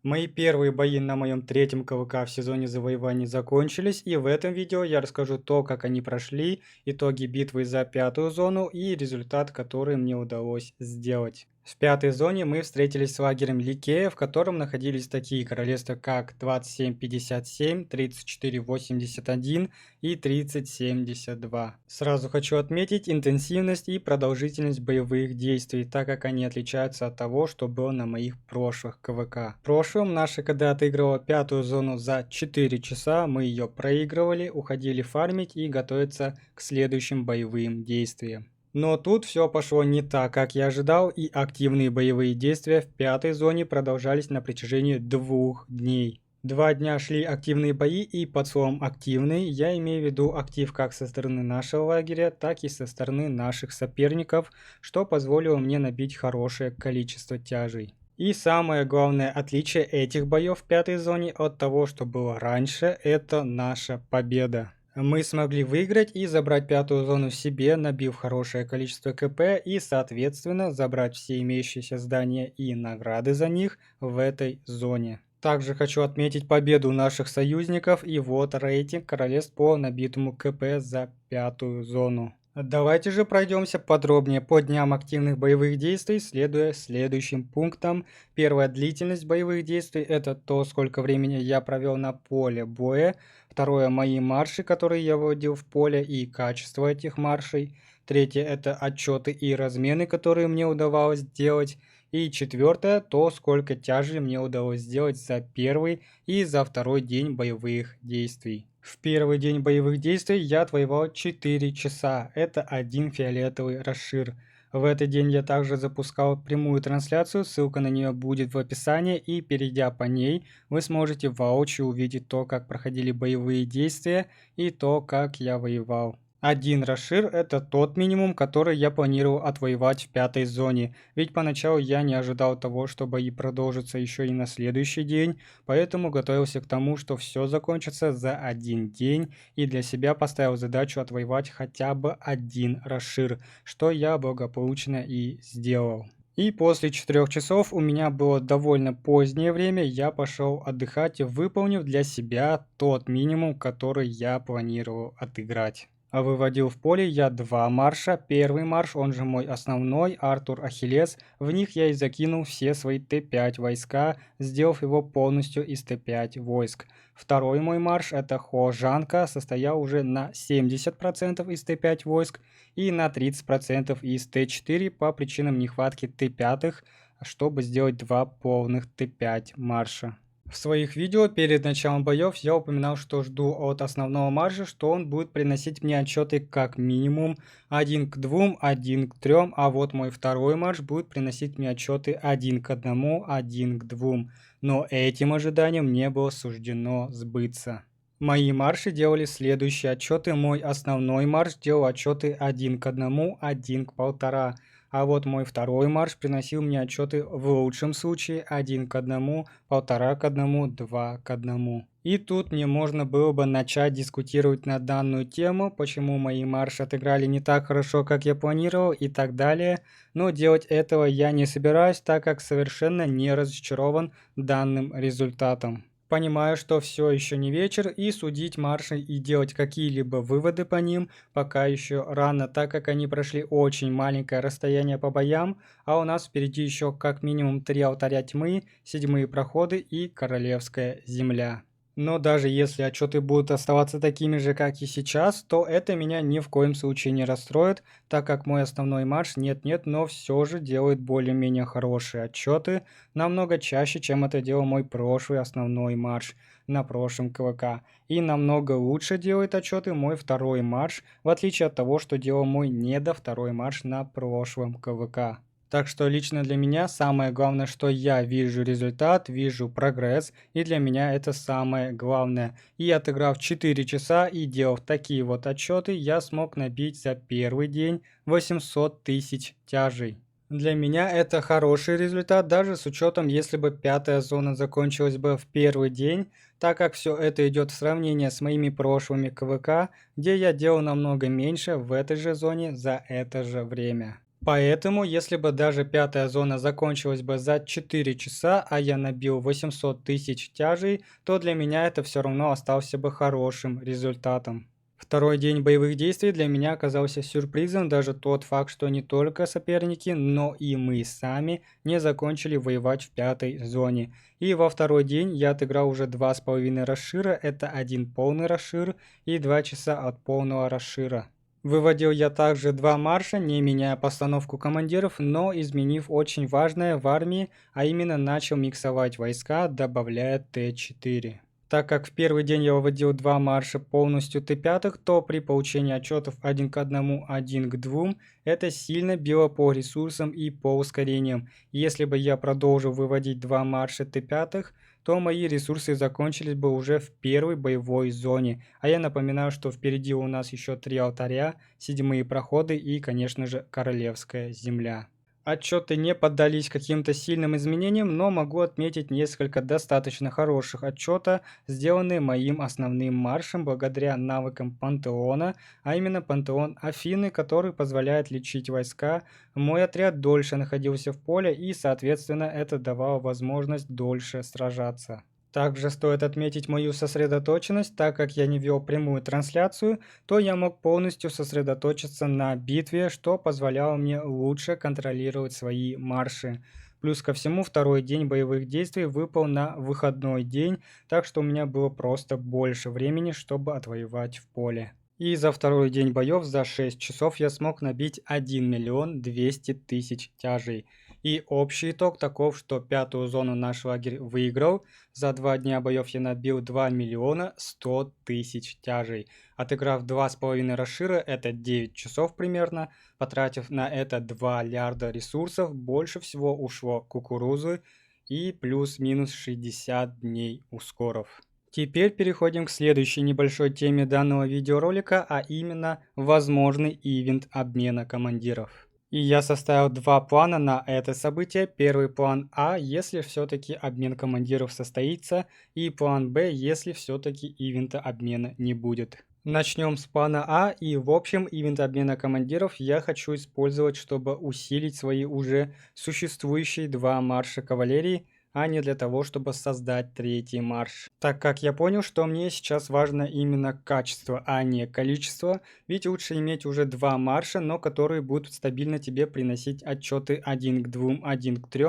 Мои первые бои на моем третьем КВК в сезоне завоеваний закончились, и в этом видео я расскажу то, как они прошли, итоги битвы за пятую зону и результат, который мне удалось сделать. В пятой зоне мы встретились с лагерем Ликея, в котором находились такие королевства, как 2757, 3481 и 3072. Сразу хочу отметить интенсивность и продолжительность боевых действий, так как они отличаются от того, что было на моих прошлых КВК. В прошлом наша КД отыгрывала пятую зону за 4 часа, мы ее проигрывали, уходили фармить и готовиться к следующим боевым действиям. Но тут все пошло не так, как я ожидал, и активные боевые действия в пятой зоне продолжались на протяжении 2 дней. 2 дня шли активные бои, и под словом «активный» я имею в виду актив как со стороны нашего лагеря, так и со стороны наших соперников, что позволило мне набить хорошее количество тяжей. И самое главное отличие этих боев в пятой зоне от того, что было раньше, это наша победа. Мы смогли выиграть и забрать пятую зону себе, набив хорошее количество КП и, соответственно, забрать все имеющиеся здания и награды за них в этой зоне. Также хочу отметить победу наших союзников и вот рейтинг королевств по набитому КП за пятую зону. Давайте же пройдемся подробнее по дням активных боевых действий, следуя следующим пунктам. Первая длительность боевых действий – это то, сколько времени я провел на поле боя. Второе – мои марши, которые я выводил в поле, и качество этих маршей. Третье – это отчеты и размены, которые мне удавалось сделать. И четвертое – то, сколько тяжей мне удалось сделать за первый и за второй день боевых действий. В первый день боевых действий я отвоевал 4 часа, это один фиолетовый расшир. В этот день я также запускал прямую трансляцию, ссылка на нее будет в описании, и перейдя по ней, вы сможете воочию увидеть то, как проходили боевые действия и то, как я воевал. Один расшир – это тот минимум, который я планировал отвоевать в пятой зоне, ведь поначалу я не ожидал того, что бои продолжатся еще и на следующий день, поэтому готовился к тому, что все закончится за один день, и для себя поставил задачу отвоевать хотя бы один расшир, что я благополучно и сделал. И после 4 часов у меня было довольно позднее время, я пошел отдыхать, выполнив для себя тот минимум, который я планировал отыграть. А выводил в поле я 2 марша. Первый марш, он же мой основной, Артур Ахиллес. В них я и закинул все свои Т5 войска, сделав его полностью из Т5 войск. Второй мой марш, это Хожанка, состоял уже на 70% из Т5 войск и на 30% из Т4 по причинам нехватки Т5, чтобы сделать 2 полных Т5 марша. В своих видео перед началом боев я упоминал, что жду от основного марша, что он будет приносить мне отчеты как минимум 1 к 2, 1 к 3, а вот мой второй марш будет приносить мне отчеты 1 к 1, 1 к 2. Но этим ожиданиям не было суждено сбыться. Мои марши делали следующие отчеты. Мой основной марш делал отчеты 1 к 1, 1 к 1,5. А вот мой второй марш приносил мне отчеты в лучшем случае 1 к 1, 1,5 к 1, 2 к 1. И тут мне можно было бы начать дискутировать на данную тему, почему мои марши отыграли не так хорошо, как я планировал и так далее, но делать этого я не собираюсь, так как совершенно не разочарован данным результатом. Понимаю, что все еще не вечер, и судить марши и делать какие-либо выводы по ним пока еще рано, так как они прошли очень маленькое расстояние по боям, а у нас впереди еще как минимум 3 алтаря тьмы, 7 проходы и королевская земля. Но даже если отчеты будут оставаться такими же, как и сейчас, то это меня ни в коем случае не расстроит, так как мой основной марш нет-нет, но все же делает более-менее хорошие отчеты, намного чаще, чем это делал мой прошлый основной марш на прошлом КВК. И намного лучше делает отчеты мой второй марш, в отличие от того, что делал мой второй марш на прошлом КВК. Так что лично для меня самое главное, что я вижу результат, вижу прогресс, и для меня это самое главное. И отыграв 4 часа и делав такие вот отчеты, я смог набить за первый день 800 тысяч тяжей. Для меня это хороший результат, даже с учетом, если бы пятая зона закончилась бы в первый день, так как все это идет в сравнение с моими прошлыми КВК, где я делал намного меньше в этой же зоне за это же время. Поэтому, если бы даже пятая зона закончилась бы за 4 часа, а я набил 800 тысяч тяжей, то для меня это все равно остался бы хорошим результатом. Второй день боевых действий для меня оказался сюрпризом даже тот факт, что не только соперники, но и мы сами не закончили воевать в пятой зоне. И во второй день я отыграл уже 2,5 расшира, это один полный расшир и 2 часа от полного расшира. Выводил я также 2 марша, не меняя постановку командиров, но изменив очень важное в армии, а именно начал миксовать войска, добавляя Т4. Так как в первый день я выводил 2 марша полностью Т5, то при получении отчетов 1 к 1, 1 к 2, это сильно било по ресурсам и по ускорениям. Если бы я продолжил выводить 2 марша Т5, то мои ресурсы закончились бы уже в первой боевой зоне. А я напоминаю, что впереди у нас еще 3 алтаря, 7 проходы и, конечно же, Королевская земля. Отчеты не поддались каким-то сильным изменениям, но могу отметить несколько достаточно хороших отчета, сделанные моим основным маршем благодаря навыкам Пантеона, а именно Пантеон Афины, который позволяет лечить войска. Мой отряд дольше находился в поле и, соответственно, это давало возможность дольше сражаться. Также стоит отметить мою сосредоточенность, так как я не вел прямую трансляцию, то я мог полностью сосредоточиться на битве, что позволяло мне лучше контролировать свои марши. Плюс ко всему, второй день боевых действий выпал на выходной день, так что у меня было просто больше времени, чтобы отвоевать в поле. И за второй день боев за 6 часов я смог набить 1 миллион 200 тысяч тяжей. И общий итог таков, что пятую зону наш лагерь выиграл. За 2 дня боев я набил 2 миллиона 100 тысяч тяжей. Отыграв 2,5 расшира, это 9 часов примерно, потратив на это 2 лярда ресурсов, больше всего ушло кукурузы и плюс-минус 60 дней ускоров. Теперь переходим к следующей небольшой теме данного видеоролика, а именно возможный ивент обмена командиров. И я составил два плана на это событие. Первый план А, если все-таки обмен командиров состоится, и план Б, если все-таки ивента обмена не будет. Начнем с плана А, и в общем ивент обмена командиров я хочу использовать, чтобы усилить свои уже существующие 2 марша кавалерии, а не для того, чтобы создать третий марш. Так как я понял, что мне сейчас важно именно качество, а не количество, ведь лучше иметь уже 2 марша, но которые будут стабильно тебе приносить отчеты 1 к 2, 1 к 3,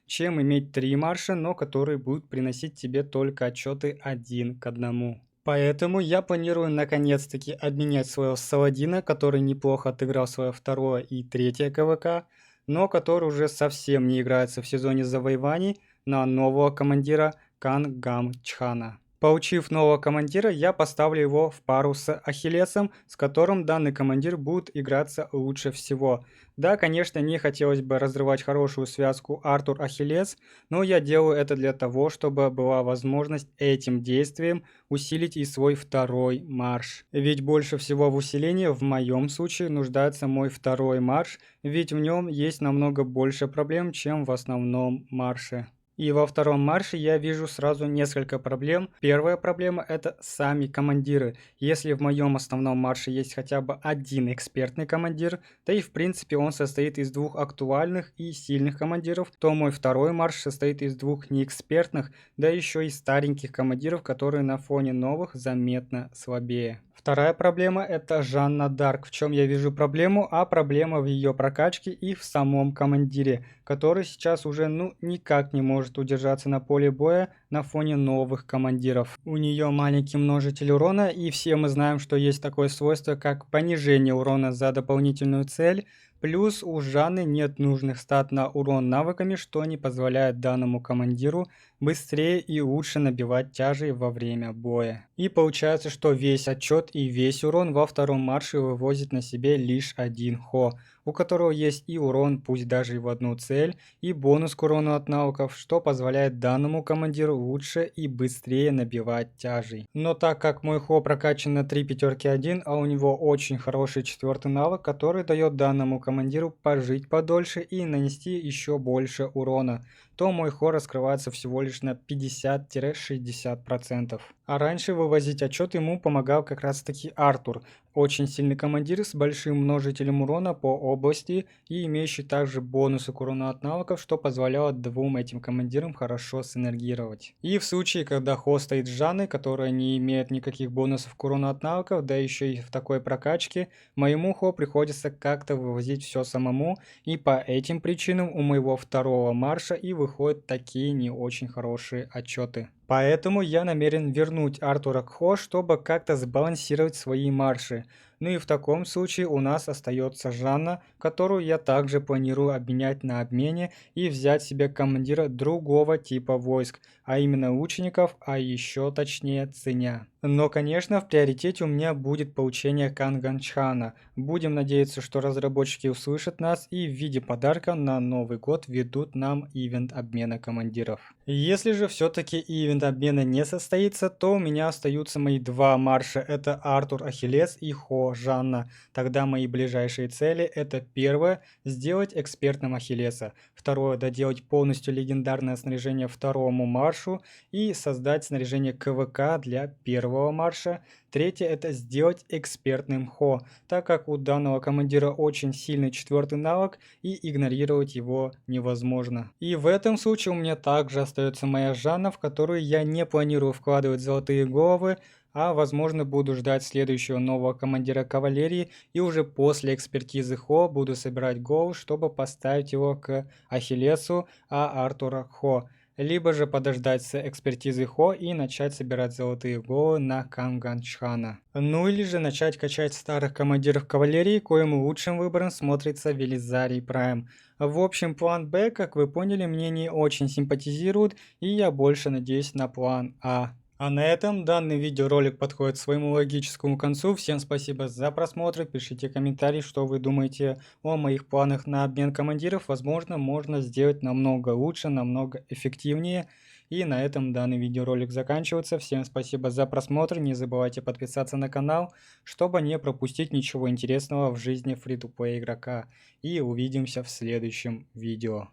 чем иметь 3 марша, но которые будут приносить тебе только отчеты 1 к 1. Поэтому я планирую наконец-таки обменять своего Саладина, который неплохо отыграл свое второе и третье КВК, но который уже совсем не играется в сезоне завоеваний, на нового командира Кангамчхана. Получив нового командира, я поставлю его в пару с Ахиллесом, с которым данный командир будет играться лучше всего. Да, конечно, не хотелось бы разрывать хорошую связку Артур-Ахиллес, но я делаю это для того, чтобы была возможность этим действием усилить и свой второй марш. Ведь больше всего в усилении в моем случае нуждается мой второй марш, ведь в нем есть намного больше проблем, чем в основном марше. И во втором марше я вижу сразу несколько проблем. Первая проблема – это сами командиры. Если в моем основном марше есть хотя бы один экспертный командир, да и в принципе он состоит из 2 актуальных и сильных командиров, то мой второй марш состоит из 2 неэкспертных, да еще и стареньких командиров, которые на фоне новых заметно слабее. Вторая проблема – это Жанна Дарк. В чем я вижу проблему? А проблема в ее прокачке и в самом командире, который сейчас уже никак не может удержаться на поле боя на фоне новых командиров. У нее маленький множитель урона, и все мы знаем, что есть такое свойство, как понижение урона за дополнительную цель. Плюс у Жанны нет нужных стат на урон навыками, что не позволяет данному командиру быстрее и лучше набивать тяжи во время боя. И получается, что весь отчет и весь урон во втором марше вывозит на себе лишь один Хо, у которого есть и урон, пусть даже и в одну цель, и бонус к урону от навыков, что позволяет данному командиру лучше и быстрее набивать тяжей. Но так как мой Хо прокачан на 3 пятерки 1, а у него очень хороший 4-й навык, который дает данному командиру пожить подольше и нанести еще больше урона, то мой хор раскрывается всего лишь на 50-60%. А раньше вывозить отчет ему помогал как раз таки Артур, очень сильный командир с большим множителем урона по области и имеющий также бонусы к урону от навыков, что позволяло двум этим командирам хорошо синергировать. И в случае, когда хо стоит с Жанной, которая не имеет никаких бонусов к урону от навыков, да еще и в такой прокачке, моему хо приходится как-то вывозить все самому, и по этим причинам у моего второго марша и выходят такие не очень хорошие отчеты. Поэтому я намерен вернуть Артура к хо, чтобы как-то сбалансировать свои марши. Ну и в таком случае у нас остается Жанна, которую я также планирую обменять на обмене и взять себе командира другого типа войск, а именно лучников, а еще точнее Ценя. Но, конечно, в приоритете у меня будет получение Канганчхана. Будем надеяться, что разработчики услышат нас и в виде подарка на Новый год ведут нам ивент обмена командиров. Если же все-таки ивент обмена не состоится, то у меня остаются мои два марша. Это Артур Ахиллес и Хо Жанна. Тогда мои ближайшие цели — это первое — сделать экспертным Ахиллеса. Второе — доделать полностью легендарное снаряжение второму маршу и создать снаряжение КВК для первого марша. Третье — это сделать экспертным Хо, так как у данного командира очень сильный четвертый навык и игнорировать его невозможно. И в этом случае у меня также остается моя Жанна, в которую я не планирую вкладывать золотые головы, а возможно буду ждать следующего нового командира кавалерии и уже после экспертизы Хо буду собирать гол, чтобы поставить его к Ахиллесу, а Артура Хо. Либо же подождать с экспертизой Хо и начать собирать золотые головы на Канганчхана. Ну или же начать качать старых командиров кавалерии, коим лучшим выбором смотрится Велизарий Прайм. В общем, план Б, как вы поняли, мне не очень симпатизирует, и я больше надеюсь на план А. А на этом данный видеоролик подходит к своему логическому концу. Всем спасибо за просмотр. Пишите комментарии, что вы думаете о моих планах на обмен командиров. Возможно, можно сделать намного лучше, намного эффективнее. И на этом данный видеоролик заканчивается. Всем спасибо за просмотр. Не забывайте подписаться на канал, чтобы не пропустить ничего интересного в жизни фри-то-плей игрока. И увидимся в следующем видео.